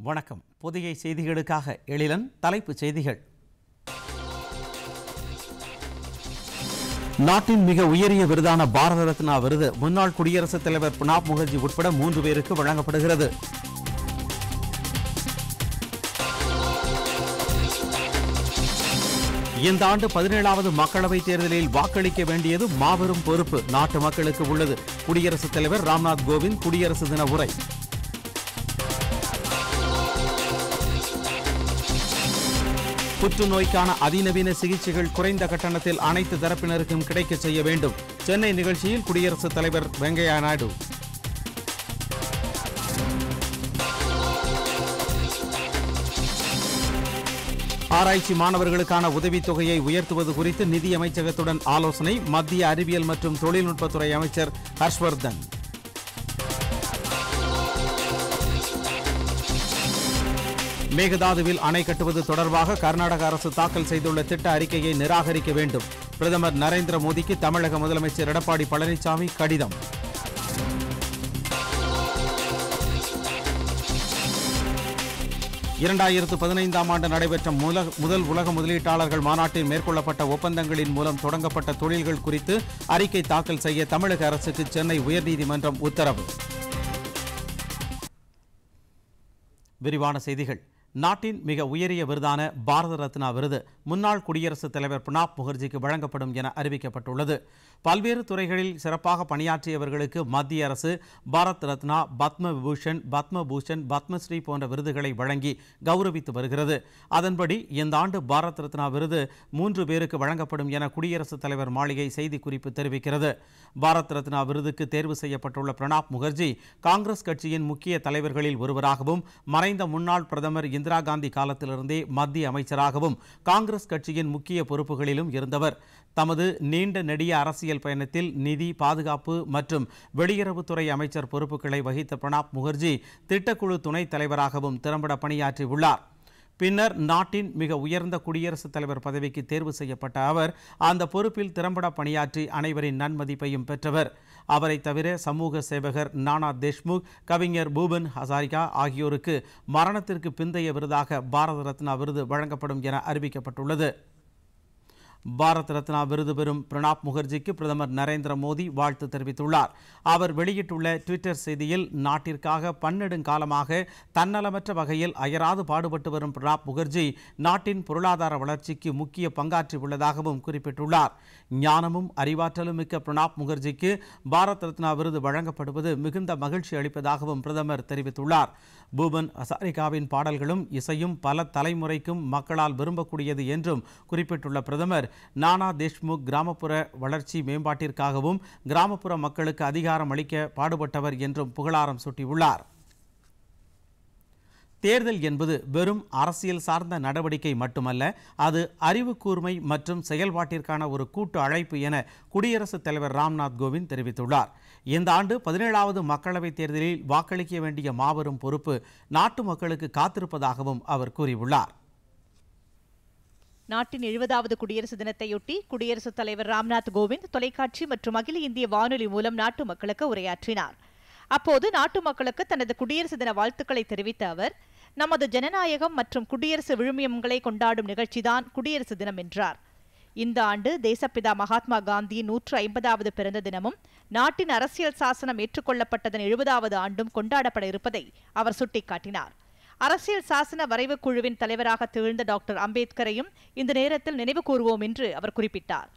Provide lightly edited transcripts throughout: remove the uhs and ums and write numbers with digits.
வணக்கம். புதிய செய்திகளுக்காக எழிலன். தலைப்புச் செய்திகள். நாட்டின் மிக உயரிய விருதான பாரத ரத்னா விருது முன்னாள் குடியரசுத் தலைவர் பிரணாப் முகர்ஜி உட்பட 3 பேருக்கு வழங்கப்படுகிறது. இந்த ஆண்டு 17வது மக்களவைத் தேர்தலில் வாக்களிக்க வேண்டியது மாபெரும் பொறுப்பு நாட்டு மக்களுக்கு உள்ளது. குடியரசுத் தலைவர் ராம்நாத் கோவிந்த் குடியரசு தின உரை. புற்றுநோய்க்கான அதிநவீன சிகிச்சைகள் குறைந்த கட்டணத்தில் அனைத்து தரப்பினருக்கும் கிடைக்க செய்ய வேண்டும். சென்னை நிகழ்ச்சியில் குடியரசுத் தலைவர் வெங்கையா நாயுடு. ஆராய்ச்சி மாணவர்களுக்கான உதவித்தொகையை உயர்த்துவது குறித்து நிதி அமைச்சகத்துடன் ஆலோசனை. மத்திய அறிவியல் மற்றும் தொழில்நுட்பத்துறை அமைச்சர் ஹர்ஷ்வர்தன். மேகதாதுவில் அணை கட்டுவது தொடர்பாக கர்நாடக அரசு தாக்கல் செய்துள்ள திட்ட அறிக்கையை நிராகரிக்க வேண்டும். பிரதமர் நரேந்திர மோடிக்கு தமிழக முதலமைச்சர் எடப்பாடி பழனிசாமி கடிதம். இரண்டாயிரத்து 15ஆம் ஆண்டு நடைபெற்ற முதல் உலக முதலீட்டாளர்கள் மாநாட்டில் மேற்கொள்ளப்பட்ட ஒப்பந்தங்களின் மூலம் தொடங்கப்பட்ட தொழில்கள் குறித்து அறிக்கை தாக்கல் செய்ய தமிழக அரசுக்கு சென்னை உயர்நீதிமன்றம் உத்தரவு. விரிவான செய்திகள். நாட்டின் மிக உயரிய விருதான பாரத ரத்னா விருது முன்னாள் குடியரசுத் தலைவர் பிரணாப் முகர்ஜிக்கு வழங்கப்படும் என அறிவிக்கப்பட்டுள்ளது. பல்வேறு துறைகளில் சிறப்பாக பணியாற்றியவர்களுக்கு மத்திய அரசு பாரத் ரத்னா, பத்ம விபூஷன், பத்மபூஷன், பத்மஸ்ரீ போன்ற விருதுகளை வழங்கி கௌரவித்து வருகிறது. அதன்படி இந்த ஆண்டு பாரத் ரத்னா விருது 3 பேருக்கு வழங்கப்படும் என குடியரசுத் தலைவர் மாளிகை செய்திக்குறிப்பு தெரிவிக்கிறது. பாரத் ரத்னா விருதுக்கு தேர்வு செய்யப்பட்டுள்ள பிரணாப் முகர்ஜி காங்கிரஸ் கட்சியின் முக்கிய தலைவர்களில் ஒருவராகவும், மறைந்த முன்னாள் பிரதமர் இந்திரா காந்தி காலத்திலிருந்தே மத்திய அமைச்சராகவும் காங்கிரஸ் கட்சியின் முக்கிய பொறுப்புகளிலும் இருந்தவர். தமது நீண்ட நெடிய அரசியல் பயணத்தில் நிதி, பாதுகாப்பு மற்றும் வெளியுறவுத்துறை அமைச்சர் பொறுப்புகளை வகித்த பிரணாப் முகர்ஜி திட்டக்குழு துணைத் தலைவராகவும் திறம்பட பணியாற்றியுள்ளார். பின்னர் நாட்டின் மிக உயர்ந்த குடியரசுத் தலைவர் பதவிக்கு தேர்வு செய்யப்பட்ட அவர் அந்த பொறுப்பில் திறம்பட பணியாற்றி அனைவரின் நன்மதிப்பையும் பெற்றவர். அவரை தவிர சமூக சேவகர் நானா தேஷ்முக், கவிஞர் பூபன் ஹசாரிகா ஆகியோருக்கு மரணத்திற்கு பிந்தைய விருதாக பாரத ரத்னா விருது வழங்கப்படும் என அறிவிக்கப்பட்டுள்ளது. பாரத் ரத்னா விருது பெறும் பிரணாப் முகர்ஜிக்கு பிரதமர் நரேந்திர மோடி வாழ்த்து தெரிவித்துள்ளார். அவர் வெளியிட்டுள்ள ட்விட்டர் செய்தியில், நாட்டிற்காக பன்னெடுங்காலமாக தன்னலமற்ற வகையில் அயராது பாடுபட்டு வரும் பிரணாப் முகர்ஜி நாட்டின் பொருளாதார வளர்ச்சிக்கு முக்கிய பங்காற்றி உள்ளதாகவும் குறிப்பிட்டுள்ளார். ஞானமும் அறிவாற்றலும் மிக்க பிரணாப் முகர்ஜிக்கு பாரத் ரத்னா விருது வழங்கப்படுவது மிகுந்த மகிழ்ச்சி அளிப்பதாகவும் பிரதமர் தெரிவித்துள்ளார். பூபன் ஹசாரிகாவின் பாடல்களும் இசையும் பல தலைமுறைக்கும் மக்களால் விரும்பக்கூடியது என்றும் குறிப்பிட்டுள்ள பிரதமர், நானா தேஷ்முக் கிராமப்புற வளர்ச்சி மேம்பாட்டிற்காகவும் கிராமப்புற மக்களுக்கு அதிகாரம் அளிக்க பாடுபட்டவர் என்றும் புகழாரம் சூட்டியுள்ளார். தேர்தல் என்பது வெறும் அரசியல் சார்ந்த நடவடிக்கை மட்டுமல்ல, அது அறிவு கூர்மை மற்றும் செயல்பாட்டிற்கான ஒரு கூட்டு அழைப்பு என குடியரசுத் தலைவர் ராம்நாத் கோவிந்த் தெரிவித்துள்ளார். இந்த ஆண்டு 17வது மக்களவைத் தேர்தலில் வாக்களிக்க வேண்டிய மாபெரும் பொறுப்பு நாட்டு மக்களுக்கு காத்திருப்பதாகவும் அவர் கூறியுள்ளார். நாட்டின் 70வது குடியரசு தினத்தையொட்டி குடியரசுத் தலைவர் ராம்நாத் கோவிந்த் தொலைக்காட்சி மற்றும் அகில இந்திய வானொலி மூலம் நாட்டு மக்களுக்கு உரையாற்றினார். அப்போது நாட்டு மக்களுக்கு தனது குடியரசு தின வாழ்த்துக்களை தெரிவித்த அவர், நமது ஜனநாயகம் மற்றும் குடியரசு விழுமியங்களை கொண்டாடும் நிகழ்ச்சிதான் குடியரசு தினம் என்றார். இந்த ஆண்டு தேசப்பிதா மகாத்மா காந்தியின் 150வது பிறந்த தினமும் நாட்டின் அரசியல் சாசனம் ஏற்றுக்கொள்ளப்பட்டதன் 70வது ஆண்டும் கொண்டாடப்பட இருப்பதை அவர் சுட்டிக்காட்டினார். அரசியல் சாசன வரைவு குழுவின் தலைவராக திகழ்ந்த டாக்டர் அம்பேத்கரையும் இந்த நேரத்தில் நினைவு கூறுவோம் என்று அவர் குறிப்பிட்டார்.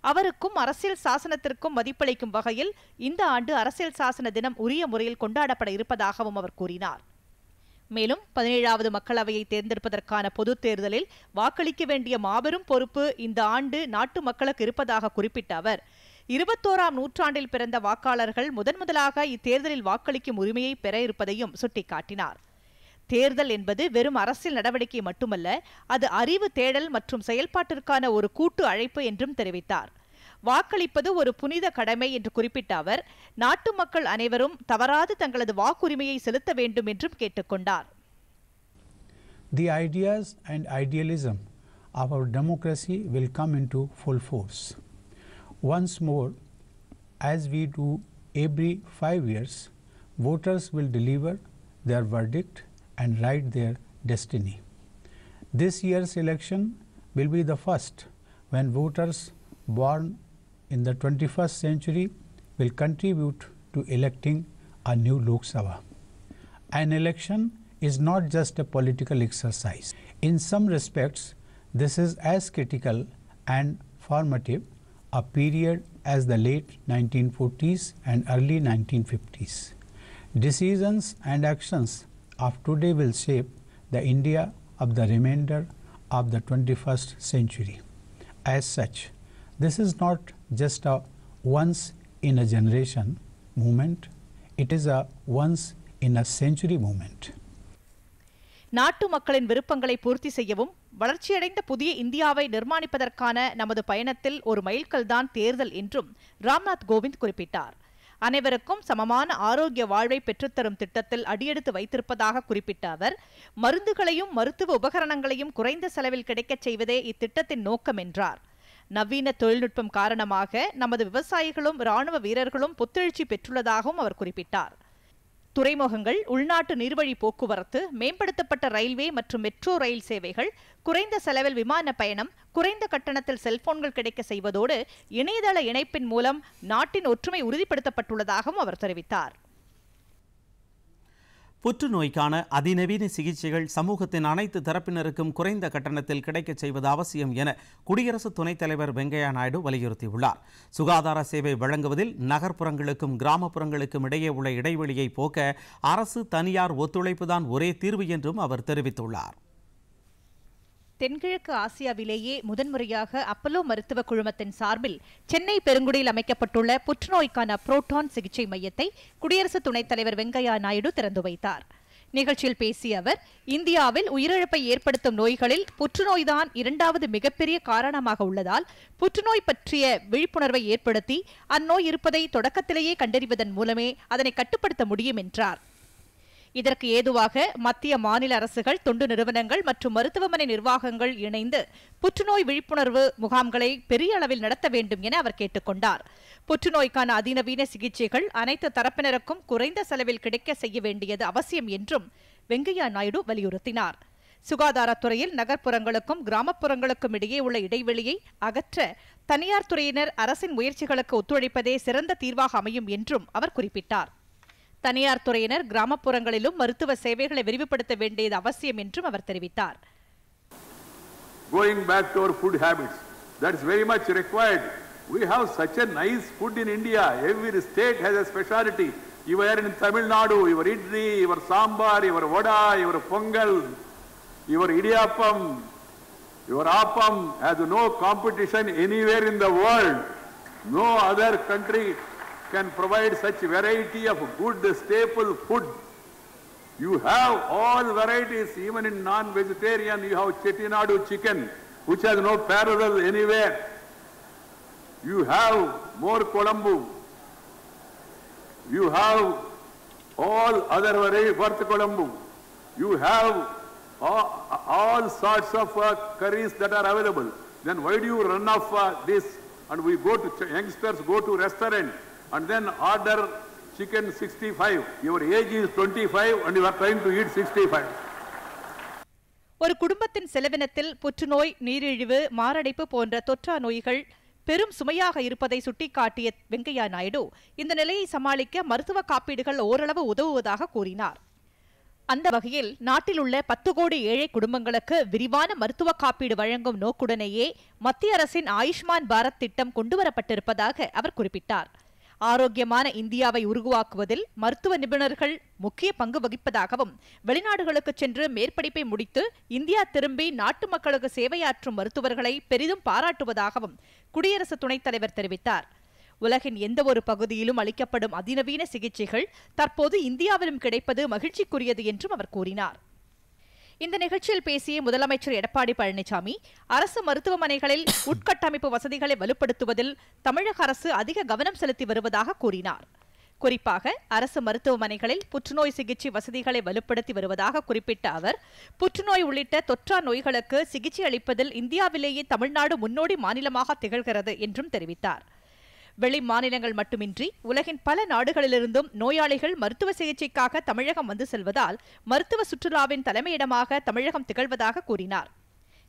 அவருக்கும் அரசியல் சாசனத்திற்கும் மதிப்பளிக்கும் வகையில் இந்த ஆண்டு அரசியல் சாசன தினம் உரிய முறையில் கொண்டாடப்பட இருப்பதாகவும் அவர் கூறினார். மேலும் 17வது மக்களவையை தேர்ந்தெடுப்பதற்கான பொதுத் தேர்தலில் வாக்களிக்க வேண்டிய மாபெரும் பொறுப்பு இந்த ஆண்டு நாட்டு மக்களுக்கு இருப்பதாக குறிப்பிட்ட அவர், 21ஆம் நூற்றாண்டில் பிறந்த வாக்காளர்கள் முதன்முதலாக இத்தேர்தலில் வாக்களிக்கும் உரிமையை பெற இருப்பதையும் சுட்டிக்காட்டினார். தேர்தல் என்பது வெறும் அரசியல் நடவடிக்கை மட்டுமல்ல, அது அறிவு தேடல் மற்றும் செயல்பாட்டிற்கான ஒரு கூட்டு அழைப்பு என்றும் தெரிவித்தார். வாக்களிப்பது ஒரு புனித கடமை என்று குறிப்பிட்ட அவர், நாட்டு மக்கள் அனைவரும் தவறாது தங்களது வாக்குரிமையை செலுத்த வேண்டும் என்றும் கேட்டுக்கொண்டார். The ideas and idealism of our democracy will come into full force. Once more, as we do every 5 years, voters will deliver their verdict and write their destiny. This year's election will be the first when voters born in the 21st century will contribute to electing a new Lok Sabha. An election is not just a political exercise. In some respects, this is as critical and formative a period as the late 1940s and early 1950s. Decisions and actions of today will shape the India of the remainder of the 21st century. As such, this is not just a once in a generation movement, it is a once in a century movement. நாட்டு மக்களின் விருப்பங்களை பூர்த்தி செய்யவும் வளர்ச்சியடைந்த புதிய இந்தியாவை நிர்மாணிப்பதற்கான நமது பயணத்தில் ஒரு மைல்கல்தான் தேர்தல் என்றும் ராம்நாத் கோவிந்த் குறிப்பிட்டார். அனைவருக்கும் சமமான ஆரோக்கிய வாழ்வை பெற்றுத்தரும் திட்டத்தில் அடியெடுத்து வைத்திருப்பதாக குறிப்பிட்ட அவர், மருந்துகளையும் மருத்துவ உபகரணங்களையும் குறைந்த செலவில் கிடைக்கச் செய்வதே இத்திட்டத்தின் நோக்கம் என்றார். நவீன தொழில்நுட்பம் காரணமாக நமது விவசாயிகளும் இராணுவ வீரர்களும் புத்துணர்ச்சி பெற்றுள்ளதாகவும் அவர் குறிப்பிட்டார். துறைமுகங்கள், உள்நாட்டு நீர்வழி போக்குவரத்து, மேம்படுத்தப்பட்ட ரயில்வே மற்றும் மெட்ரோ ரயில் சேவைகள், குறைந்த செலவில் விமான பயணம், குறைந்த கட்டணத்தில் செல்போன்கள் கிடைக்க செய்வதோடு இணையதள இணைப்பின் மூலம் நாட்டின் ஒற்றுமை உறுதிப்படுத்தப்பட்டுள்ளதாகவும் அவர் தெரிவித்தார். புற்றுநோய்க்கான அதிநவீன சிகிச்சைகள் சமூகத்தின் அனைத்து தரப்பினருக்கும் குறைந்த கட்டணத்தில் கிடைக்கச் செய்வது அவசியம் என குடியரசு துணைத் தலைவர் வெங்கையா நாயுடு வலியுறுத்தியுள்ளார். சுகாதார சேவை வழங்குவதில் நகர்ப்புறங்களுக்கும் கிராமப்புறங்களுக்கும் இடையே உள்ள இடைவெளியை போக்க அரசு தனியார் ஒத்துழைப்புதான் ஒரே தீர்வு என்றும் அவர் தெரிவித்துள்ளார். தென்கிழக்கு ஆசியாவிலேயே முதன்முறையாக அப்பல்லோ மருத்துவ குழுமத்தின் சார்பில் சென்னை பெருங்குடியில் அமைக்கப்பட்டுள்ள புற்றுநோய்க்கான புரோட்டான் சிகிச்சை மையத்தை குடியரசு துணைத் தலைவர் வெங்கையா நாயுடு திறந்து வைத்தார். நிகழ்ச்சியில் பேசிய அவர், இந்தியாவில் உயிரிழப்பை ஏற்படுத்தும் நோய்களில் புற்றுநோய்தான் இரண்டாவது மிகப்பெரிய காரணமாக உள்ளதால் புற்றுநோய் பற்றிய விழிப்புணர்வை ஏற்படுத்தி அந்நோய் இருப்பதை தொடக்கத்திலேயே கண்டறிவதன் மூலமே அதனை கட்டுப்படுத்த முடியும் என்றார். இதற்கு ஏதுவாக மத்திய மாநில அரசுகள், தொண்டு நிறுவனங்கள் மற்றும் மருத்துவமனை நிர்வாகங்கள் இணைந்து புற்றுநோய் விழிப்புணர்வு முகாம்களை பெரிய அளவில் நடத்த வேண்டும் என அவர் கேட்டுக்கொண்டார். புற்றுநோய்க்கான அதிநவீன சிகிச்சைகள் அனைத்து தரப்பினருக்கும் குறைந்த செலவில் கிடைக்க செய்ய வேண்டியது அவசியம் என்றும் வெங்கையா நாயுடு வலியுறுத்தினார். சுகாதாரத்துறையில் நகர்ப்புறங்களுக்கும் கிராமப்புறங்களுக்கும் இடையே உள்ள இடைவெளியை அகற்ற தனியார் துறையினர் அரசின் முயற்சிகளுக்கு ஒத்துழைப்பதே சிறந்த தீர்வாக அமையும் என்றும் அவர் குறிப்பிட்டார். தனியார் துறையினர் கிராமப்புறங்களிலும் மருத்துவ சேவைகளை விரிவுபடுத்த வேண்டியது அவசியம் என்றும் அவர் தெரிவித்தார். Going back to our food habits, that is very much required. We have such a nice food in India. Every state has a speciality. You are in Tamil Nadu, your idli, your sambar, your vada, your pongal, your idiyappam, your appam has no competition anywhere in the world. No other country can provide such variety of good staple food. You have all varieties, even in non-vegetarian. You have Chettinadu chicken, which has no parallel anywhere. You have more Colombo. You have all other varieties, worth Colombo. You have all sorts of curries that are available. Then why do you run off this? And we go to youngsters go to restaurant and then order chicken 65. Your age is 25 and you are trying to eat 65. ஒரு குடும்பத்தின் செலவினத்தில் புற்றுநோய், நீரிழிவு, மாரடைப்பு போன்ற தொற்றா நோய்கள் பெரும் சுமையாக இருப்பதை சுட்டிக்காட்டிய வெங்கையா நாயுடு இந்த நிலையை சமாளிக்க மருத்துவ காப்பீடுகள் ஓரளவு உதவுவதாக கூறினார். அந்த வகையில் நாட்டில் உள்ள 10 கோடி ஏழை குடும்பங்களுக்கு விரிவான மருத்துவ காப்பீடு வழங்கும் நோக்குடனேயே மத்திய அரசின் ஆயுஷ்மான் பாரத் திட்டம் கொண்டுவரப்பட்டிருப்பதாக அவர் குறிப்பிட்டார். ஆரோக்கியமான இந்தியாவை உருவாக்குவதில் மருத்துவ நிபுணர்கள் முக்கிய பங்கு வகிப்பதாகவும், வெளிநாடுகளுக்கு சென்று மேற்படிப்பை முடித்து இந்தியா திரும்பி நாட்டு மக்களுக்கு சேவையாற்றும் மருத்துவர்களை பெரிதும் பாராட்டுவதாகவும் குடியரசு துணைத் தலைவர் தெரிவித்தார். உலகின் எந்த ஒரு பகுதியிலும் அளிக்கப்படும் அதிநவீன சிகிச்சைகள் தற்போது இந்தியாவிலும் கிடைப்பது மகிழ்ச்சிக்குரியது என்றும் அவர் கூறினார். இந்த நிகழ்ச்சியில் பேசிய முதலமைச்சர் எடப்பாடி பழனிசாமி, அரசு மருத்துவமனைகளில் உட்கட்டமைப்பு வசதிகளை வலுப்படுத்துவதில் தமிழக அரசு அதிக கவனம் செலுத்தி வருவதாக கூறினார். குறிப்பாக அரசு மருத்துவமனைகளில் புற்றுநோய் சிகிச்சை வசதிகளை வலுப்படுத்தி வருவதாக குறிப்பிட்ட அவர், புற்றுநோய் உள்ளிட்ட தொற்றா நோய்களுக்கு சிகிச்சை அளிப்பதில் இந்தியாவிலேயே தமிழ்நாடு முன்னோடி மாநிலமாக திகழ்கிறது என்றும் தெரிவித்தார். வெளி மாநிலங்கள் மட்டுமின்றி உலகின் பல நாடுகளிலிருந்தும் நோயாளிகள் மருத்துவ சிகிச்சைக்காக தமிழகம் வந்து செல்வதால் மருத்துவ சுற்றுலாவின் தலைமையிடமாக தமிழகம் திகழ்வதாக கூறினார்.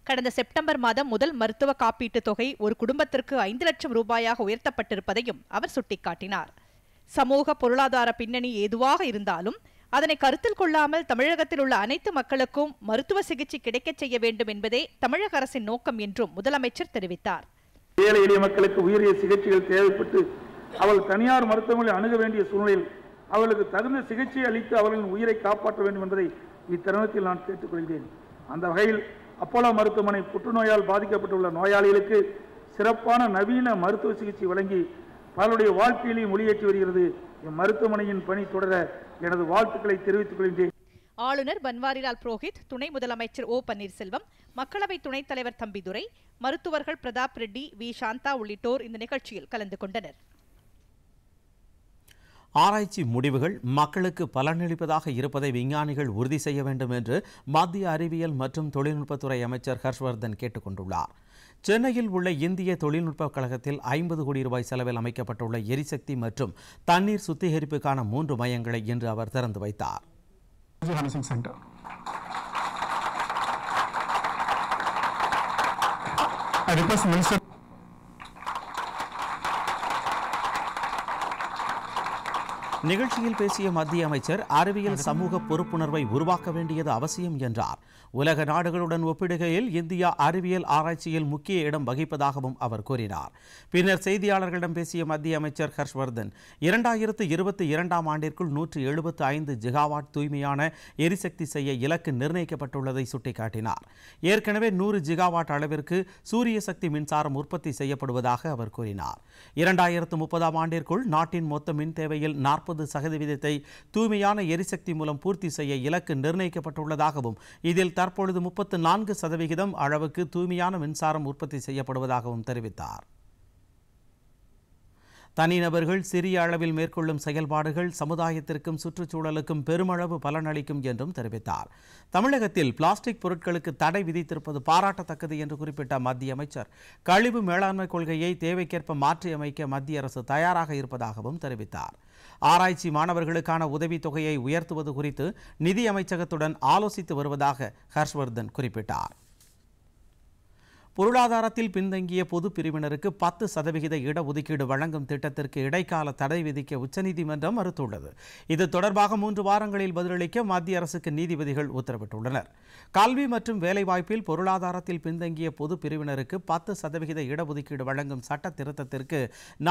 கடந்த செப்டம்பர் மாதம் முதல் மருத்துவ காப்பீட்டுத் தொகை ஒரு குடும்பத்திற்கு 5 லட்சம் ரூபாயாக உயர்த்தப்பட்டிருப்பதையும் அவர் சுட்டிக்காட்டினார். சமூக பொருளாதார பின்னணி ஏதுவாக இருந்தாலும் அதனை கருத்தில் கொள்ளாமல் தமிழகத்தில் உள்ள அனைத்து மக்களுக்கும் மருத்துவ சிகிச்சை கிடைக்கச் செய்ய வேண்டும் என்பதே தமிழக அரசின் நோக்கம் என்றும் முதலமைச்சர் தெரிவித்தார். ஏழை எளிய மக்களுக்கு உயரிய சிகிச்சைகள் தேவைப்பட்டு அவர்கள் தனியார் மருத்துவமனையில் அணுக வேண்டிய சூழ்நிலையில் அவர்களுக்கு தகுந்த சிகிச்சை அளித்து அவர்களின் உயிரை காப்பாற்ற வேண்டும் என்பதை இத்தருணத்தில் நான் கேட்டுக்கொள்கிறேன். அந்த வகையில் அப்போலோ மருத்துவமனை புற்றுநோயால் பாதிக்கப்பட்டுள்ள நோயாளிகளுக்கு சிறப்பான நவீன மருத்துவ சிகிச்சை வழங்கி பலருடைய வாழ்க்கையிலையும் ஒளியேற்றி வருகிறது. இம்மருத்துவமனையின் பணி தொடர எனது வாழ்த்துக்களை தெரிவித்துக் கொள்கிறேன். ஆளுநர் பன்வாரிலால் புரோஹித், துணை முதலமைச்சர் ஓ பன்னீர்செல்வம், மக்களவை துணைத் தலைவர் தம்பிதுரை, மருத்துவர்கள் பிரதாப் ரெட்டி, வி சாந்தா உள்ளிட்டோர் இந்த நிகழ்ச்சியில் கலந்து கொண்டனர். ஆராய்ச்சி முடிவுகள் மக்களுக்கு பலனளிப்பதாக இருப்பதை விஞ்ஞானிகள் உறுதி செய்ய வேண்டும் என்று மத்திய அறிவியல் மற்றும் தொழில்நுட்பத்துறை அமைச்சர் ஹர்ஷ்வர்தன் கேட்டுக் கொண்டுள்ளார். சென்னையில் உள்ள இந்திய தொழில்நுட்பக் கழகத்தில் 50 கோடி ரூபாய் செலவில் அமைக்கப்பட்டுள்ள எரிசக்தி மற்றும் தண்ணீர் சுத்திகரிப்புக்கான 3 மையங்களை இன்று அவர் திறந்து வைத்தார். நிகழ்ச்சியில் பேசிய மத்திய அமைச்சர் அறிவியல் சமூக பொறுப்புணர்வை உருவாக்க வேண்டியது அவசியம் என்றார். உலக நாடுகளுடன் ஒப்பிடுகையில் இந்தியா அறிவியல் ஆராய்ச்சியில் முக்கிய இடம் வகிப்பதாகவும் அவர் கூறினார். பின்னர் செய்தியாளர்களிடம் பேசிய மத்திய அமைச்சர் ஹர்ஷ்வர்தன் 2022ஆம் ஆண்டிற்குள் 175 ஜிகாவாட் தூய்மையான எரிசக்தி செய்ய இலக்கு நிர்ணயிக்கப்பட்டுள்ளதை சுட்டிக்காட்டினார். ஏற்கனவே 100 ஜிகாவாட் அளவிற்கு சூரிய சக்தி மின்சாரம் உற்பத்தி செய்யப்படுவதாக அவர் கூறினார். 2030ஆம் ஆண்டிற்குள் நாட்டின் மொத்த மின் தேவையில் 40% தூய்மையான எரிசக்தி மூலம் பூர்த்தி செய்ய இலக்கு நிர்ணயிக்கப்பட்டுள்ளதாகவும் இதில் தற்பொழுது 34% அளவுக்கு தூய்மையான மின்சாரம் உற்பத்தி செய்யப்படுவதாகவும் தெரிவித்தார். தனிநபர்கள் சிறிய அளவில் மேற்கொள்ளும் செயல்பாடுகள் சமுதாயத்திற்கும் சுற்றுச்சூழலுக்கும் பெருமளவு பலனளிக்கும் என்றும் தெரிவித்தார். தமிழகத்தில் பிளாஸ்டிக் பொருட்களுக்கு தடை விதித்திருப்பது பாராட்டத்தக்கது என்று குறிப்பிட்ட மத்திய அமைச்சர் கழிவு மேலாண்மை கொள்கையை தேவைக்கேற்ப மாற்றியமைக்க மத்திய அரசு தயாராக இருப்பதாகவும் தெரிவித்தார். ஆராய்ச்சி மாணவர்களுக்கான உதவித்தொகையை உயர்த்துவது குறித்து நிதி அமைச்சகத்துடன் ஆலோசித்து வருவதாக ஹர்ஷ்வர்தன் குறிப்பிட்டார். பொருளாதாரத்தில் பின்தங்கிய பொது பிரிவினருக்கு 10% இடஒதுக்கீடு வழங்கும் திட்டத்திற்கு இடைக்கால தடை விதிக்க உச்சநீதிமன்றம் மறுத்துள்ளது. இது தொடர்பாக 3 வாரங்களில் பதிலளிக்க மத்திய அரசுக்கு நீதிபதிகள் உத்தரவிட்டுள்ளனர். கல்வி மற்றும் வேலைவாய்ப்பில் பொருளாதாரத்தில் பின்தங்கிய பொது பிரிவினருக்கு 10% இடஒதுக்கீடு வழங்கும் சட்ட திருத்தத்திற்கு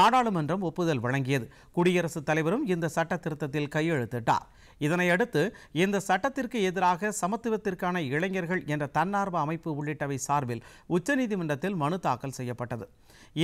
நாடாளுமன்றம் ஒப்புதல் வழங்கியது. குடியரசுத் தலைவரும் இந்த சட்ட திருத்தத்தில் கையெழுத்திட்டார். இதனையடுத்து இந்த சட்டத்திற்கு எதிராக சமத்துவத்திற்கான இளைஞர்கள் என்ற தன்னார்வ அமைப்பு உள்ளிட்டவை சார்பில் உச்சநீதிமன்றத்தில் மனு தாக்கல் செய்யப்பட்டது.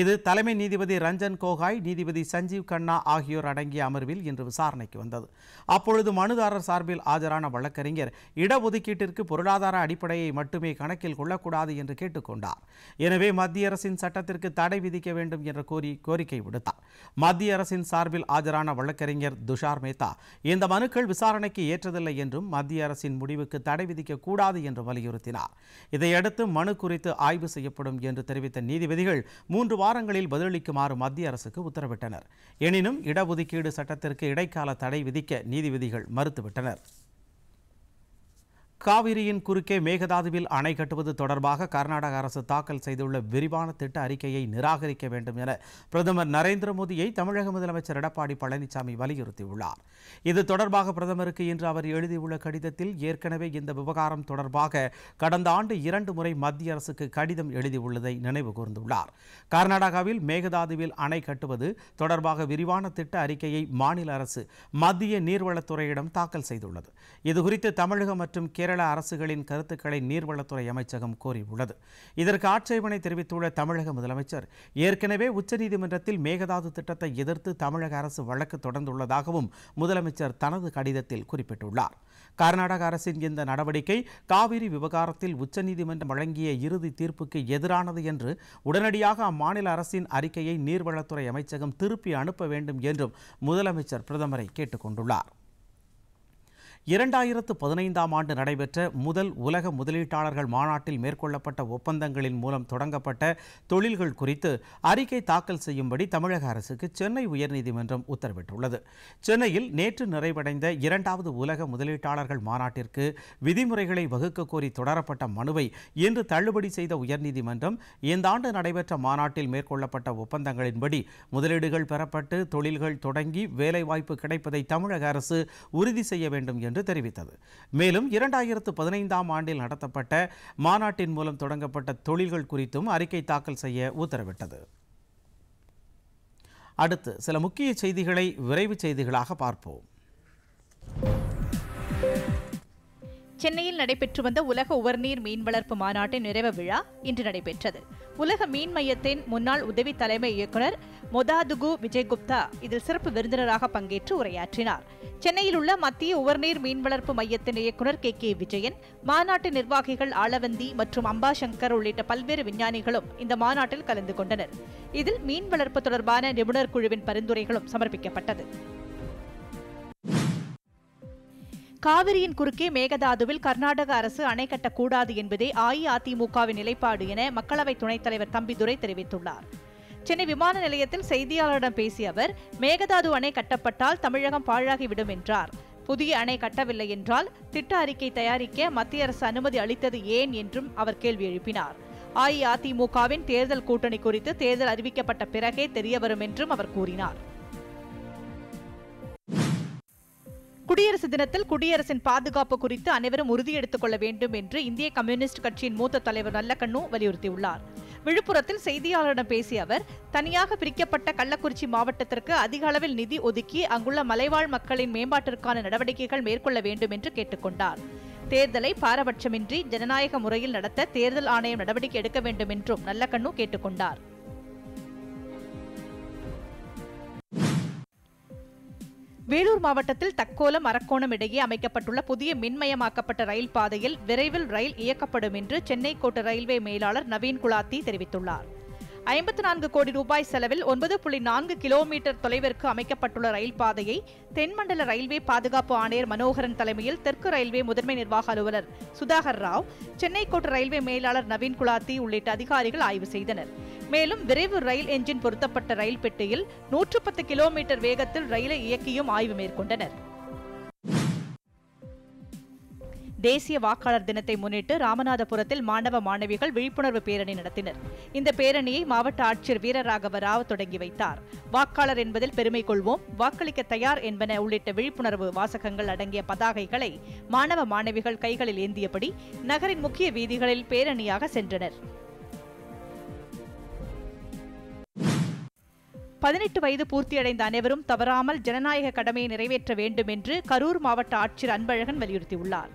இது தலைமை நீதிபதி ரஞ்சன் கோகாய், நீதிபதி சஞ்சீவ் கண்ணா ஆகியோர் அடங்கிய அமர்வில் இன்று விசாரணைக்கு வந்தது. அப்பொழுது மனுதாரர் சார்பில் ஆஜரான வழக்கறிஞர் இடஒதுக்கீட்டிற்கு பொருளாதார அடிப்படையை மட்டுமே கணக்கில் கொள்ளக்கூடாது என்று கேட்டுக்கொண்டார். எனவே மத்திய அரசின் சட்டத்திற்கு தடை விதிக்க வேண்டும் என்ற கோரிக்கை விடுத்தார். மத்திய அரசின் சார்பில் ஆஜரான வழக்கறிஞர் துஷார் மேத்தா இந்த மனுக்கள் விசாரணைக்கு ஏற்றதில்லை என்றும் மத்திய அரசின் முடிவுக்கு தடை விதிக்க கூடாது என்று வலியுறுத்தினார். இதையடுத்து மனு குறித்து ஆய்வு செய்யப்படும் என்று தெரிவித்த நீதிபதிகள் 3 வாரங்களில் பதிலளிக்குமாறு மத்திய அரசுக்கு உத்தரவிட்டனர். எனினும் இடஒதுக்கீடு சட்டத்திற்கு இடைக்கால தடை விதிக்க நீதிபதிகள் மறுத்துவிட்டனர். காவிரியின் குறுக்கே மேகதாதுவில் அணை கட்டுவது தொடர்பாக கர்நாடக அரசு தாக்கல் செய்துள்ள விரிவான திட்ட அறிக்கையை நிராகரிக்க வேண்டும் என பிரதமர் நரேந்திர மோடியை தமிழக முதலமைச்சர் எடப்பாடி பழனிசாமி வலியுறுத்தியுள்ளார். இது தொடர்பாக பிரதமருக்கு இன்று அவர் எழுதியுள்ள கடிதத்தில் ஏற்கனவே இந்த விவகாரம் தொடர்பாக கடந்த ஆண்டு 2 முறை மத்திய அரசுக்கு கடிதம் எழுதியுள்ளதை நினைவு கூர்ந்துள்ளார். கர்நாடகாவில் மேகதாதுவில் அணை கட்டுவது தொடர்பாக விரிவான திட்ட அறிக்கையை மாநில அரசு மத்திய நீர்வளத்துறையிடம் தாக்கல் செய்துள்ளது. இதுகுறித்து தமிழகம் மற்றும் கேரள அரசுகளின் கருத்துக்களை நீர்வளத்துறை அமைச்சகம் கோரியுள்ளது. இதற்கு ஆட்சேபனை தெரிவித்துள்ள தமிழக முதலமைச்சர் ஏற்கனவே உச்சநீதிமன்றத்தில் மேகதாது திட்டத்தை எதிர்த்து தமிழக அரசு வழக்கு தொடர்ந்துள்ளதாகவும் முதலமைச்சர் தனது கடிதத்தில் குறிப்பிட்டுள்ளார். கர்நாடக அரசின் இந்த நடவடிக்கை காவிரி விவகாரத்தில் உச்சநீதிமன்றம் வழங்கிய இறுதி தீர்ப்புக்கு எதிரானது என்று உடனடியாக அம்மாநில அரசின் அறிக்கையை நீர்வளத்துறை அமைச்சகம் திருப்பி அனுப்ப வேண்டும் என்றும் முதலமைச்சர் பிரதமரை கேட்டுக் கொண்டுள்ளார். 2015ஆம் ஆண்டு நடைபெற்ற முதல் உலக முதலீட்டாளர்கள் மாநாட்டில் மேற்கொள்ளப்பட்ட ஒப்பந்தங்களின் மூலம் தொடங்கப்பட்ட தொழில்கள் குறித்து அறிக்கை தாக்கல் செய்யும்படி தமிழக அரசுக்கு சென்னை உயர்நீதிமன்றம் உத்தரவிட்டுள்ளது. சென்னையில் நேற்று நிறைவடைந்த 2வது உலக முதலீட்டாளர்கள் மாநாட்டிற்கு விதிமுறைகளை வகுக்க கோரி தொடரப்பட்ட மனுவை இன்று தள்ளுபடி செய்த உயர்நீதிமன்றம் இந்த ஆண்டு நடைபெற்ற மாநாட்டில் மேற்கொள்ளப்பட்ட ஒப்பந்தங்களின்படி முதலீடுகள் பெறப்பட்டு தொழில்கள் தொடங்கி வேலைவாய்ப்பு கிடைப்பதை தமிழக அரசு உறுதி செய்ய வேண்டும் என்று தெரிவித்தது. மேலும் 2015ஆம் ஆண்டில் நடத்தப்பட்ட மாநாட்டின் மூலம் தொடங்கப்பட்ட தொழில்கள் குறித்தும் அறிக்கை தாக்கல் செய்ய உத்தரவிட்டது. அடுத்து சில முக்கிய செய்திகளை விரைவு செய்திகளாக பார்ப்போம். சென்னையில் நடைபெற்று வந்த உலக உவர்நீர் மீன் வளர்ப்பு மாநாட்டின் நிறைவு விழா இன்று நடைபெற்றது. உலக மீன் மையத்தின் முன்னாள் உதவி தலைமை இயக்குநர் மொதாதுகு விஜய்குப்தா இதில் சிறப்பு விருந்தினராக பங்கேற்று உரையாற்றினார். சென்னையில் உள்ள மத்திய உவர்நீர் மீன் வளர்ப்பு மையத்தின் இயக்குநர் கே விஜயன், மாநாட்டு நிர்வாகிகள் ஆளவந்தி மற்றும் அம்பாசங்கர் உள்ளிட்ட பல்வேறு விஞ்ஞானிகளும் இந்த மாநாட்டில் கலந்து கொண்டனர். இதில் மீன் வளர்ப்பு தொடர்பான நிபுணர் குழுவின் பரிந்துரைகளும் சமர்ப்பிக்கப்பட்டது. காவிரியின் குறுக்கே மேகதாதுவில் கர்நாடக அரசு அணை கட்டக்கூடாது என்பதே அஇஅதிமுகவின் நிலைப்பாடு என மக்களவை துணைத் தலைவர் தம்பிதுரை தெரிவித்துள்ளார். சென்னை விமான நிலையத்தில் செய்தியாளரிடம் பேசிய அவர், மேகதாது அணை கட்டப்பட்டால் தமிழகம் பாழாகிவிடும் என்றார். புதிய அணை கட்டவில்லை என்றால் திட்ட அறிக்கை தயாரிக்க மத்திய அரசு அனுமதி அளித்தது ஏன் என்றும் அவர் கேள்வி எழுப்பினார். அஇஅதிமுகவின் தேர்தல் கூட்டணி குறித்து தேர்தல் அறிவிக்கப்பட்ட பிறகே தெரியவரும் என்றும் அவர் கூறினார். குடியரசு தினத்தில் குடியரசின் பாதுகாப்பு குறித்து அனைவரும் உறுதி எடுத்துக் கொள்ள வேண்டும் என்று இந்திய கம்யூனிஸ்ட் கட்சியின் மூத்த தலைவர் நல்லக்கண்ணு வலியுறுத்தியுள்ளார். விழுப்புரத்தில் செய்தியாளரிடம் பேசிய அவர், தனியாக பிரிக்கப்பட்ட கள்ளக்குறிச்சி மாவட்டத்திற்கு அதிக அளவில் நிதி ஒதுக்கி அங்குள்ள மலைவாழ் மக்களின் மேம்பாட்டிற்கான நடவடிக்கைகள் மேற்கொள்ள வேண்டும் என்று கேட்டுக்கொண்டார். தேர்தலை பாரபட்சமின்றி ஜனநாயக முறையில் நடத்த தேர்தல் ஆணையம் நடவடிக்கை எடுக்க வேண்டும் என்றும் நல்லக்கண்ணு கேட்டுக்கொண்டார். வேலூர் மாவட்டத்தில் தக்கோலம் அரக்கோணம் இடையே அமைக்கப்பட்டுள்ள புதிய மின்மயமாக்கப்பட்ட ரயில் பாதையில் விரைவில் ரயில் இயக்கப்படும் என்று சென்னை கோட்ட ரயில்வே மேலாளர் நவீன் குலாத்தி தெரிவித்துள்ளார். 54 கோடி ரூபாய் செலவில் 9.4 கிலோமீட்டர் தொலைவிற்கு அமைக்கப்பட்டுள்ள ரயில் பாதையை தென்மண்டல ரயில்வே பாதுகாப்பு ஆணையர் மனோகரன் தலைமையில் தெற்கு ரயில்வே முதன்மை நிர்வாக அலுவலர் சுதாகர் ராவ், சென்னை கோட்ட ரயில்வே மேலாளர் நவீன் குலாத்தி உள்ளிட்ட அதிகாரிகள் ஆய்வு செய்தனர். மேலும் விரைவு ரயில் என்ஜின் பொருத்தப்பட்ட ரயில் பெட்டியில் 110 கிலோமீட்டர் வேகத்தில் ரயிலை இயக்கியும் ஆய்வு மேற்கொண்டனர். தேசிய வாக்காளர் தினத்தை முன்னிட்டு ராமநாதபுரத்தில் மாணவ மாணவிகள் விழிப்புணர்வு பேரணி நடத்தினர். இந்த பேரணியை மாவட்ட ஆட்சியர் வீரராகவ ராவ் தொடங்கி வைத்தார். வாக்காளர் என்பதில் பெருமை கொள்வோம், வாக்களிக்க தயார் என்பன உள்ளிட்ட விழிப்புணர்வு வாசகங்கள் அடங்கிய பதாகைகளை மாணவ மாணவிகள் கைகளில் ஏந்தியபடி நகரின் முக்கிய வீதிகளில் பேரணியாக சென்றனர். 18 வயது பூர்த்தியடைந்த அனைவரும் தவறாமல் ஜனநாயக கடமையை நிறைவேற்ற வேண்டும் என்று கரூர் மாவட்ட ஆட்சியர் அன்பழகன் வலியுறுத்தியுள்ளார்.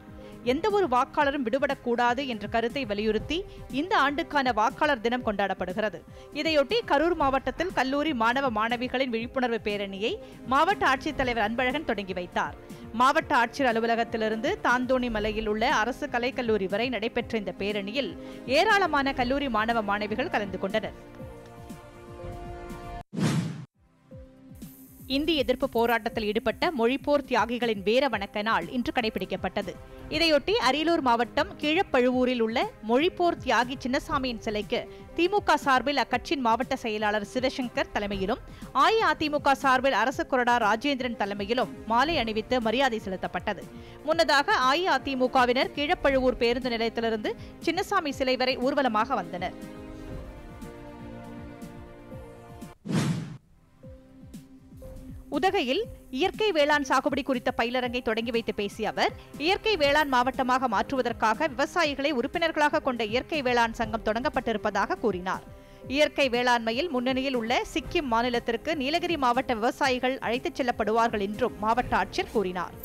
எந்தவொரு வாக்காளரும் விடுபடக்கூடாது என்ற கருத்தை வலியுறுத்தி இந்த ஆண்டுக்கான வாக்காளர் தினம் கொண்டாடப்படுகிறது. இதையொட்டி கரூர் மாவட்டத்தில் கல்லூரி மாணவ மாணவிகளின் விழிப்புணர்வு பேரணியை மாவட்ட ஆட்சித்தலைவர் அன்பழகன் தொடங்கி வைத்தார். மாவட்ட ஆட்சியர் அலுவலகத்திலிருந்து தாந்தோணி மலையில் உள்ள அரசு கலைக்கல்லூரி வரை நடைபெற்ற இந்த பேரணியில் ஏராளமான கல்லூரி மாணவ மாணவிகள் கலந்து கொண்டனர். இந்தி எதிர்ப்பு போராட்டத்தில் ஈடுபட்ட மொழிப்போர் தியாகிகளின் வீர வணக்க நாள் இன்று கடைபிடிக்கப்பட்டது. இதையொட்டி அரியலூர் மாவட்டம் கீழப்பழுவூரில் உள்ள மொழிப்போர் தியாகி சின்னசாமியின் சிலைக்கு திமுக சார்பில் அக்கட்சியின் மாவட்ட செயலாளர் சிவசங்கர் தலைமையிலும் அஇஅதிமுக சார்பில் அரசு கொறடா ராஜேந்திரன் தலைமையிலும் மாலை அணிவித்து மரியாதை செலுத்தப்பட்டது. முன்னதாக அஇஅதிமுகவினர் கீழப்பழுவூர் பேருந்து நிலையத்திலிருந்து சின்னசாமி சிலை வரை ஊர்வலமாக வந்தனர். உதகையில் இயற்கை வேளாண் சாகுபடி குறித்த பயிலரங்கை தொடங்கி வைத்து பேசிய அவர், இயற்கை வேளாண் மாவட்டமாக மாற்றுவதற்காக விவசாயிகளை உறுப்பினர்களாக கொண்ட இயற்கை வேளாண் சங்கம் தொடங்கப்பட்டிருப்பதாக கூறினார். இயற்கை வேளாண்மையில் முன்னணியில் உள்ள சிக்கிம் மாநிலத்திற்கு நீலகிரி மாவட்ட விவசாயிகள் அழைத்துச் செல்லப்படுவார்கள் என்றும் மாவட்ட ஆட்சியர் கூறினார்.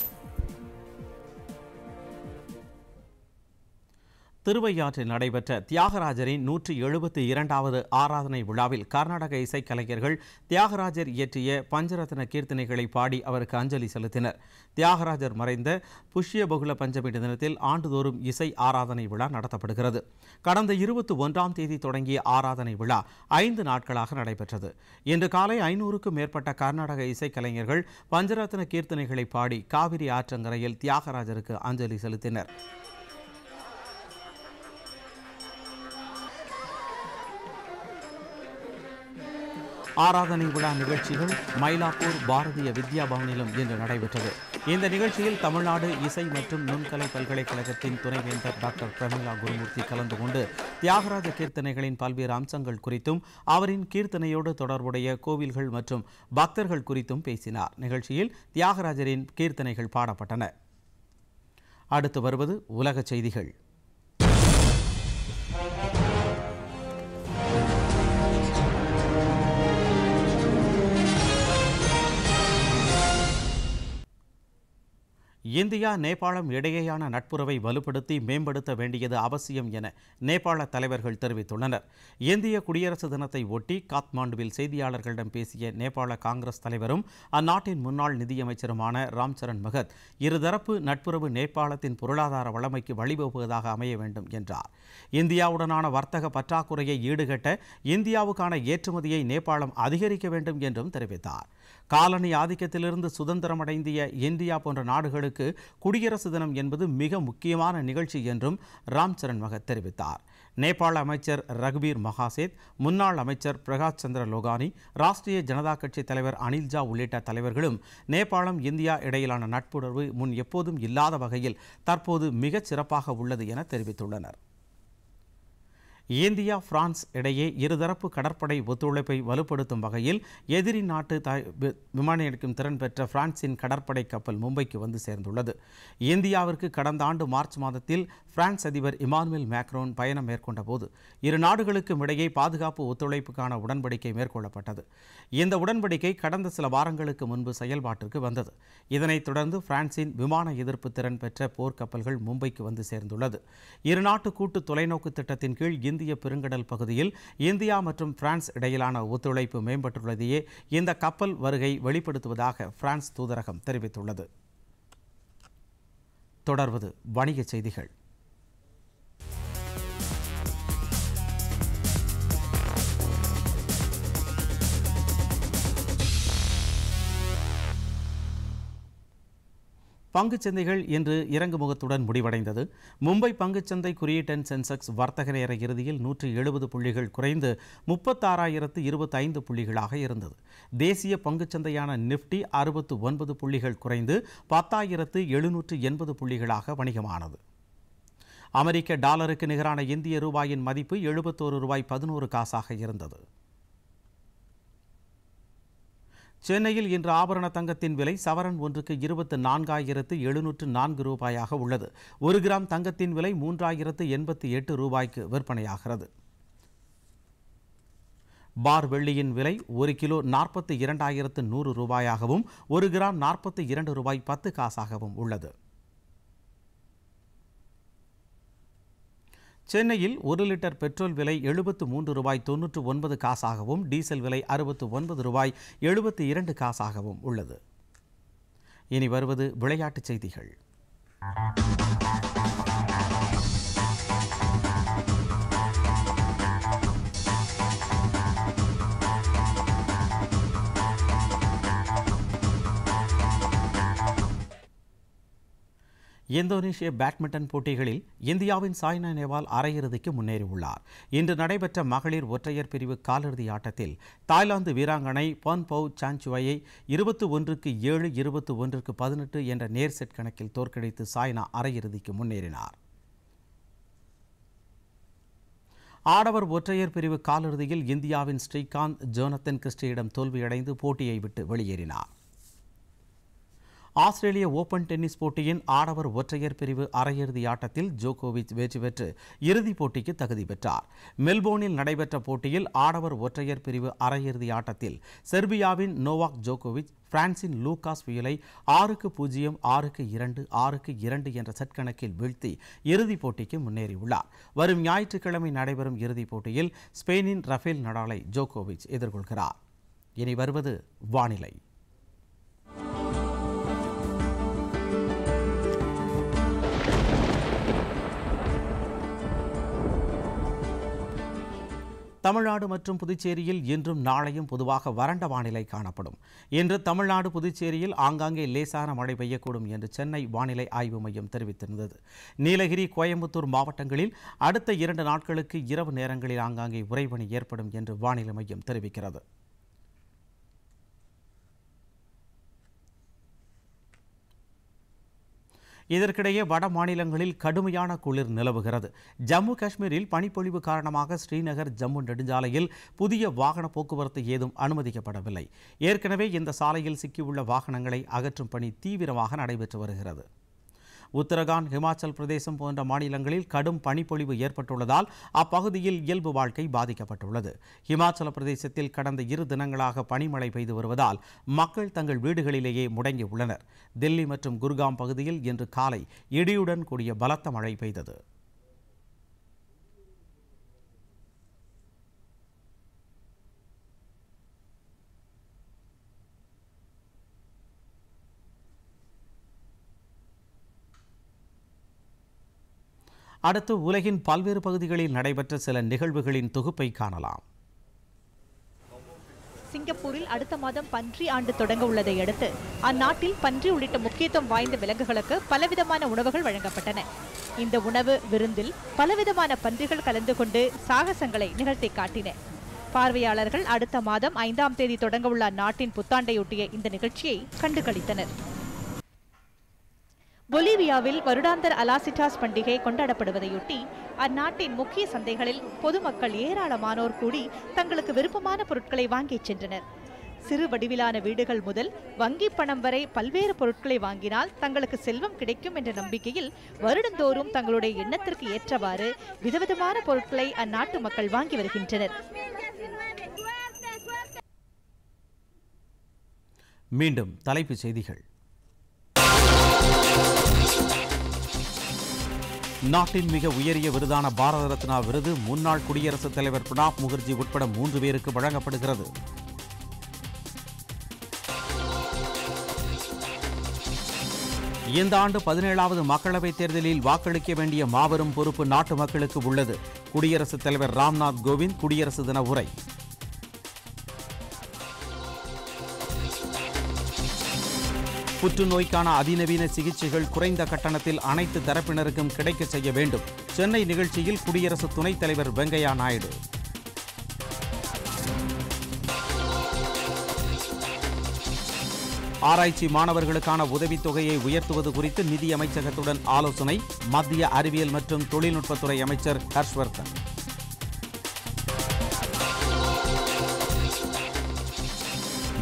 திருவையாற்றில் நடைபெற்ற தியாகராஜரின் 172வது ஆராதனை விழாவில் கர்நாடக இசைக்கலைஞர்கள் தியாகராஜர் இயற்றிய பஞ்சரத்ன கீர்த்தனைகளை பாடி அவருக்கு அஞ்சலி செலுத்தினர். தியாகராஜர் மறைந்த புஷ்ய பகுல பஞ்சமி தினத்தில் ஆண்டுதோறும் இசை ஆராதனை விழா நடத்தப்படுகிறது. கடந்த 21ஆம் தேதி தொடங்கிய ஆராதனை விழா 5 நாட்களாக நடைபெற்றது. இன்று காலை 500க்கும் மேற்பட்ட கர்நாடக இசைக்கலைஞர்கள் பஞ்சரத்ன கீர்த்தனைகளை பாடி காவிரி ஆற்றங்கரையில் தியாகராஜருக்கு அஞ்சலி செலுத்தினர். ஆராதனை விழா நிகழ்ச்சிகள் மயிலாப்பூர் பாரதிய வித்யா பவனிலும் இன்று நடைபெற்றது. இந்த நிகழ்ச்சியில் தமிழ்நாடு இசை மற்றும் நுண்கலை பல்கலைக்கழகத்தின் துணைவேந்தர் டாக்டர் பிரமிளா குருமூர்த்தி கலந்து கொண்டு தியாகராஜ கீர்த்தனைகளின் பல்வேறு அம்சங்கள் குறித்தும் அவரின் கீர்த்தனையோடு தொடர்புடைய கோவில்கள் மற்றும் பக்தர்கள் குறித்தும் பேசினார். நிகழ்ச்சியில் தியாகராஜரின் கீர்த்தனைகள் பாடப்பட்டன. அடுத்து வருவது உலக செய்திகள். இந்தியா நேபாளம் இடையேயான நட்புறவை வலுப்படுத்தி மேம்படுத்த வேண்டியது அவசியம் என நேபாள தலைவர்கள் தெரிவித்துள்ளனர். இந்திய குடியரசு தினத்தை ஒட்டி காத்மாண்டுவில் செய்தியாளர்களிடம் பேசிய நேபாள காங்கிரஸ் தலைவரும் அந்நாட்டின் முன்னாள் நிதியமைச்சருமான ராம்சரண் மகத் இருதரப்பு நட்புறவு நேபாளத்தின் பொருளாதார வளமைக்கு வழிவகுப்பதாக அமைய வேண்டும் என்றார். இந்தியாவுடனான வர்த்தக பற்றாக்குறையை ஈடுகட்ட இந்தியாவுக்கான ஏற்றுமதியை நேபாளம் அதிகரிக்க வேண்டும் என்றும் தெரிவித்தார். காலனி ஆதிக்கத்திலிருந்து சுதந்திரமடைந்திய இந்தியா போன்ற நாடுகளுக்கு குடியரசு தினம் என்பது மிக முக்கியமான நிகழ்ச்சி என்றும் ராம்சரண் மகத் தெரிவித்தார். நேபாள அமைச்சர் ரகுபீர் மகாசேத், முன்னாள் அமைச்சர் பிரகாஷ் சந்திர லோகானி, ராஷ்டிரிய ஜனதா கட்சி தலைவர் அனில் ஜா உள்ளிட்ட தலைவர்களும் நேபாளம் இந்தியா இடையிலான நட்புறவு முன் எப்போதும் இல்லாத வகையில் தற்போது மிகச் சிறப்பாக உள்ளது என தெரிவித்துள்ளனர். இந்தியா பிரான்ஸ் இடையே இருதரப்பு கடற்படை ஒத்துழைப்பை வலுப்படுத்தும் வகையில் எதிரி நாட்டு விமானம் எடுக்கும் திறன் பெற்ற பிரான்சின் கடற்படை கப்பல் மும்பைக்கு வந்து சேர்ந்துள்ளது. இந்தியாவிற்கு கடந்த ஆண்டு மார்ச் மாதத்தில் பிரான்ஸ் அதிபர் இமானுவேல் மேக்ரோன் பயணம் மேற்கொண்ட போது இரு நாடுகளுக்கும் இடையே பாதுகாப்பு ஒத்துழைப்புக்கான உடன்படிக்கை மேற்கொள்ளப்பட்டது. இந்த உடன்படிக்கை கடந்த சில வாரங்களுக்கு முன்பு செயல்பாட்டிற்கு வந்தது. இதனைத் தொடர்ந்து பிரான்சின் விமான எதிர்ப்பு திறன் பெற்ற போர்க்கப்பல்கள் மும்பைக்கு வந்து சேர்ந்துள்ளது. இருநாட்டு கூட்டு தொலைநோக்கு திட்டத்தின் கீழ் இந்திய பெருங்கடல் பகுதியில் இந்தியா மற்றும் பிரான்ஸ் இடையிலான ஒத்துழைப்பு மேம்பட்டுள்ளதையே இந்த கப்பல் வருகை வெளிப்படுத்துவதாக பிரான்ஸ் தூதரகம் தெரிவித்துள்ளது. தொடர்வது வணிகச் செய்திகள். பங்குச்சந்தைகள் இன்று இறங்குமுகத்துடன் முடிவடைந்தது. மும்பை பங்குச்சந்தை குறியீட்டெண் சென்செக்ஸ் வர்த்தக நேர இறுதியில் 170 புள்ளிகள் குறைந்து 36,025 புள்ளிகளாக இருந்தது. தேசிய பங்குச்சந்தையான நிப்டி 69 புள்ளிகள் குறைந்து 10,780 புள்ளிகளாக வணிகமானது. அமெரிக்க டாலருக்கு நிகரான இந்திய ரூபாயின் மதிப்பு 71 ரூபாய் 11 காசாக இருந்தது. சென்னையில் இன்று ஆபரண தங்கத்தின் விலை சவரன் ஒன்றுக்கு 24,704 ரூபாயாக உள்ளது. 1 கிராம் தங்கத்தின் விலை 3,088 ரூபாய்க்கு விற்பனையாகிறது. பார் வெள்ளியின் விலை 1 கிலோ 42,100 ரூபாயாகவும் 1 கிராம் 42 ரூபாய் 10 காசாகவும் உள்ளது. சென்னையில் 1 லிட்டர் பெட்ரோல் விலை 73 ரூபாய் 99 காசாகவும் டீசல் விலை 69 ரூபாய் 72 காசாகவும் உள்ளது. இனி வருவது விளையாட்டுச் செய்திகள். இந்தோனேஷிய பேட்மிண்டன் போட்டிகளில் இந்தியாவின் சாய்னா நேவால் அரையிறுதிக்கு முன்னேறியுள்ளார். இன்று நடைபெற்ற மகளிர் ஒற்றையர் பிரிவு காலிறுதி ஆட்டத்தில் தாய்லாந்து வீராங்கனை பொன்பவ் சான்சுவையை 21-7, 21-18 என்ற நேர் செட் கணக்கில் தோற்கடித்து சாய்னா அரையிறுதிக்கு முன்னேறினார். ஆடவர் ஒற்றையர் பிரிவு காலிறுதியில் இந்தியாவின் ஸ்ரீகாந்த் ஜோனத்தன் கிறிஸ்டியிடம் தோல்வியடைந்து போட்டியை விட்டு வெளியேறினார். ஆஸ்திரேலிய ஓபன் டென்னிஸ் போட்டியின் ஆடவர் ஒற்றையர் பிரிவு அரையிறுதி ஆட்டத்தில் ஜோகோவிச் வெற்றி பெற்று இறுதிப் போட்டிக்கு தகுதி பெற்றார். மெல்போர்னில் நடைபெற்ற போட்டியில் ஆடவர் ஒற்றையர் பிரிவு அரையிறுதி ஆட்டத்தில் செர்பியாவின் நோவாக் ஜோகோவிச் பிரான்சின் லூகாஸ் வியலை 6-0, 6-2, 6-2 என்ற செட் கணக்கில் வீழ்த்தி இறுதிப் போட்டிக்கு முன்னேறியுள்ளார். வரும் ஞாயிற்றுக்கிழமை நடைபெறும் இறுதிப் போட்டியில் ஸ்பெயினின் ரஃபேல் நடாலை ஜோகோவிச் எதிர்கொள்கிறார். இனி வருவது வானிலை. தமிழ்நாடு மற்றும் புதுச்சேரியில் இன்றும் நாளையும் பொதுவாக வறண்ட வானிலை காணப்படும். இன்று தமிழ்நாடு புதுச்சேரியில் ஆங்காங்கே லேசான மழை பெய்யக்கூடும் என்று சென்னை வானிலை ஆய்வு மையம் தெரிவித்திருந்தது. நீலகிரி, கோயம்புத்தூர் மாவட்டங்களில் அடுத்த 2 நாட்களுக்கு இரவு நேரங்களில் ஆங்காங்கே உறைபனி ஏற்படும் என்று வானிலை மையம் தெரிவிக்கிறது. இதற்கிடையே வட மாநிலங்களில் கடுமையான குளிர் நிலவுகிறது. ஜம்மு காஷ்மீரில் பனிப்பொழிவு காரணமாக ஸ்ரீநகர் ஜம்மு நெடுஞ்சாலையில் புதிய வாகன போக்குவரத்து ஏதும் அனுமதிக்கப்படவில்லை. ஏற்கனவே இந்த சாலையில் சிக்கியுள்ள வாகனங்களை அகற்றும் பணி தீவிரமாக நடைபெற்று வருகிறது. உத்தரகாண்ட், ஹிமாச்சல் பிரதேசம் போன்ற மாநிலங்களில் கடும் பனிப்பொழிவு ஏற்பட்டுள்ளதால் அப்பகுதியில் இயல்பு வாழ்க்கை பாதிக்கப்பட்டுள்ளது. ஹிமாச்சல பிரதேசத்தில் கடந்த 2 தினங்களாக பனிமழை பெய்து வருவதால் மக்கள் தங்கள் வீடுகளிலேயே முடங்கியுள்ளனர். தில்லி மற்றும் குர்காம் பகுதியில் இன்று காலை இடியுடன் கூடிய பலத்த மழை பெய்தது. அடுத்து உலகின் பல்வேறு பகுதிகளில் நடைபெற்ற சில நிகழ்வுகளின் தொகுப்பை காணலாம். சிங்கப்பூரில் அடுத்த மாதம் பன்றி ஆண்டு தொடங்க உள்ளதை அடுத்து அந்நாட்டில் பன்றி உள்ளிட்ட முக்கியத்துவம் வாய்ந்த விலங்குகளுக்கு பலவிதமான உணவுகள் வழங்கப்பட்டன. இந்த உணவு விருந்தில் பலவிதமான பன்றிகள் கலந்து கொண்டு சாகசங்களை நிகழ்த்தி காட்டின. பார்வையாளர்கள் அடுத்த மாதம் 5ஆம் தேதி தொடங்க உள்ள அந்நாட்டின் புத்தாண்டையொட்டிய இந்த நிகழ்ச்சியை கண்டுகளித்தனர். பொலிவியாவில் வருடாந்தர் அலாசிட்டாஸ் பண்டிகை கொண்டாடப்படுவதையொட்டி அந்நாட்டின் முக்கிய சந்தைகளில் பொதுமக்கள் ஏராளமானோர் கூடி தங்களுக்கு விருப்பமான பொருட்களை வாங்கிச் சென்றனர். சிறு வடிவிலான வீடுகள் முதல் வங்கி பணம் வரை பல்வேறு பொருட்களை வாங்கினால் தங்களுக்கு செல்வம் கிடைக்கும் என்ற நம்பிக்கையில் வருடந்தோறும் தங்களுடைய எண்ணத்திற்கு ஏற்றவாறு விதவிதமான பொருட்களை அந்நாட்டு மக்கள் வாங்கி வருகின்றனர். மீண்டும் தலைப்புச் செய்திகள். நாட்டின் மிக உயரிய விருதான பாரத ரத்னா விருது முன்னாள் குடியரசுத் தலைவர் பிரணாப் முகர்ஜி உட்பட 3 பேருக்கு வழங்கப்படுகிறது. இந்த ஆண்டு 17வது மக்களவைத் தேர்தலில் வாக்களிக்க வேண்டிய மாபெரும் பொறுப்பு நாட்டு மக்களுக்கு உள்ளது. குடியரசுத் தலைவர் ராம்நாத் கோவிந்த் குடியரசு தின உரை. புற்றுநோய்க்கான அதிநவீன சிகிச்சைகள் குறைந்த கட்டணத்தில் அனைத்து தரப்பினருக்கும் கிடைக்க செய்ய வேண்டும். சென்னை நிகழ்ச்சியில் குடியரசு துணைத் தலைவர் வெங்கையா நாயுடு. ஆராய்ச்சி மாணவர்களுக்கான உதவித்தொகையை உயர்த்துவது குறித்து நிதி அமைச்சகத்துடன் ஆலோசனை. மத்திய அறிவியல் மற்றும் தொழில்நுட்பத்துறை அமைச்சர் ஹர்ஷ்வர்தன்.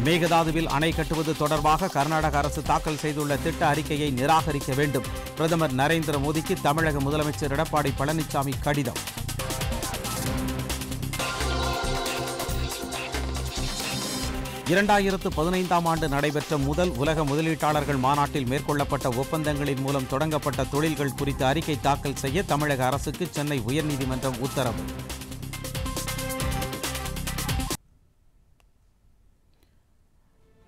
மேகதாதுவில் அணை கட்டுவது தொடர்பாக கர்நாடக அரசு தாக்கல் செய்துள்ள திட்ட அறிக்கையை நிராகரிக்க வேண்டும். பிரதமர் நரேந்திர மோடிக்கு தமிழக முதலமைச்சர் எடப்பாடி பழனிசாமி கடிதம். இரண்டாயிரத்து 15ஆம் ஆண்டு நடைபெற்ற முதல் உலக முதலீட்டாளர்கள் மாநாட்டில் மேற்கொள்ளப்பட்ட ஒப்பந்தங்களின் மூலம் தொடங்கப்பட்ட தொழில்கள் குறித்த அறிக்கை தாக்கல் செய்ய தமிழக அரசுக்கு சென்னை உயர்நீதிமன்றம் உத்தரவு.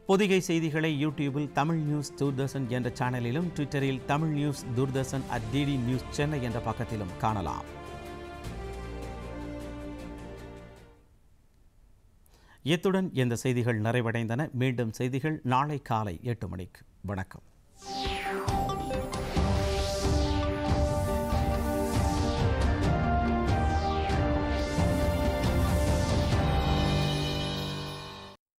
பொதிகை செய்திகளை யூடியூபில் தமிழ் நியூஸ் தூர்தர்ஷன் என்ற சேனலிலும், ட்விட்டரில் Tamil news Doordarshan @DD news Chennai என்ற பக்கத்திலும் காணலாம். இத்துடன் இந்த செய்திகள் நிறைவடைந்தன. மீண்டும் செய்திகள் நாளை காலை 8 மணிக்கு. வணக்கம்.